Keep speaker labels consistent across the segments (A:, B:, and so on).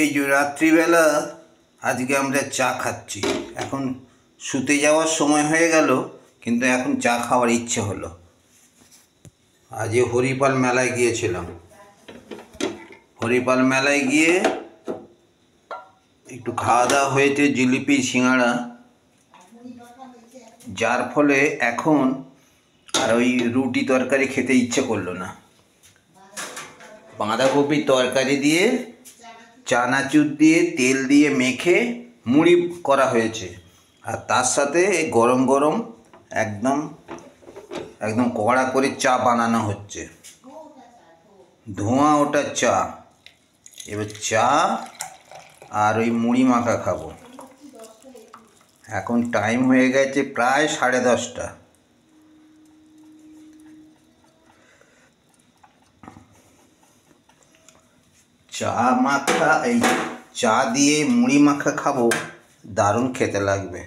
A: এই যে রাত্রিবেলা আজকে আমরা চা খাচ্ছি। এখন শুতে যাওয়ার সময় হয়ে গেল, কিন্তু এখন চা খাওয়ার ইচ্ছে হলো। আজ হরিপাল মেলায় গিয়েছিলাম। হরিপাল মেলায় গিয়ে একটু খাওয়া দাওয়া হয়েছে, জিলিপি সিঙ্গাড়া, যার ফলে এখন আর ওই রুটি তরকারি খেতে ইচ্ছে করলো না। বাঁধাকপির তরকারি দিয়ে চানাচুর দিয়ে তেল দিয়ে মেখে মুড়ি করা হয়েছে, আর তার সাথে গরম গরম একদম একদম কড়া করে চা বানানো হচ্ছে, ধোঁয়া ওটা চা। এবার চা আর ওই মুড়ি মাখা খাবো। এখন টাইম হয়ে গেছে প্রায় 10:30। চা মাখা, এই চা দিয়ে মুড়ি মাখা খাবো, দারুণ খেতে লাগবে।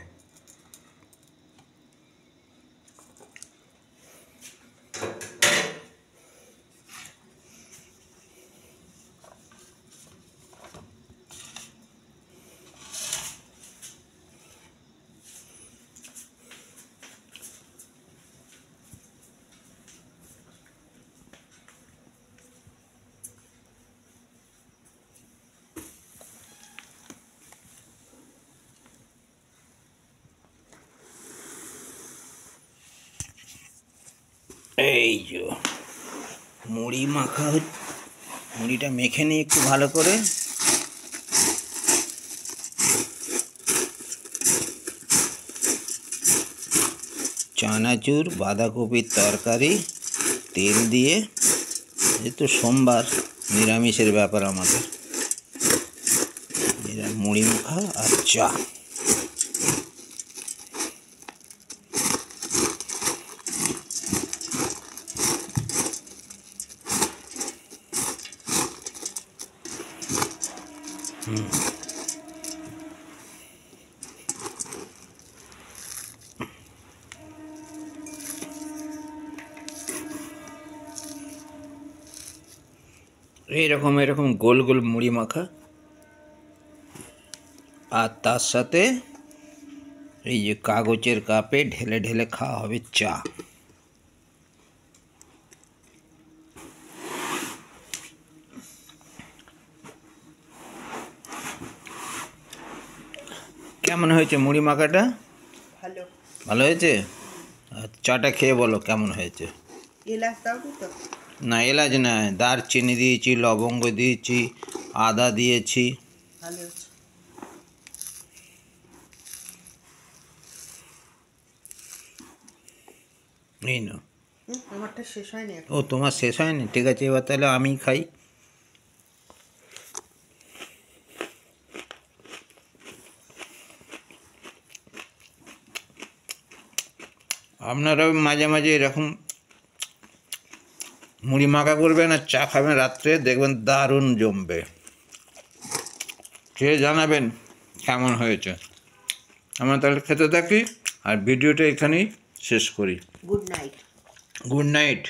A: এই যে মুড়ি মাখা, মুড়িটা মেখে নিই একটু ভালো করে। চানাচুর, বাঁধাকপির তরকারি, তেল দিয়ে, যেহেতু সোমবার নিরামিষের ব্যাপার আমাদের, মুড়ি মাখা আর চা। এরকম গোল গোল মুড়ি মাখা, আর তার সাথে এই যে কাগজের কাপে ঢেলে ঢেলে খাওয়া হবে চা। কেমন হয়েছে মুড়ি মাখাটা?
B: ভালো।
A: ভালো হয়েছে? আর চাটা খেয়ে বলো কেমন হয়েছে।
B: এলাচ দাও তো?
A: না, এলাচ না, দারচিনি দিয়েছি, লবঙ্গ দিয়েছি, আদা দিয়েছি।
B: ভালো হয়েছে।
A: এই না,
B: আমারটা শেষ হয়নি।
A: ও তোমার শেষ হয়নি? ঠিক আছে, এবার তাহলে আমি খাই। আপনারা মাঝে মাঝে এরকম মুড়ি মাখা করবেন আর চা খাবেন রাত্রে, দেখবেন দারুণ জমবে। খেয়ে জানাবেন কেমন হয়েছে। আমরা তাহলে খেতে থাকি আর ভিডিওটা এখানেই শেষ করি।
B: Good night.
A: Good night.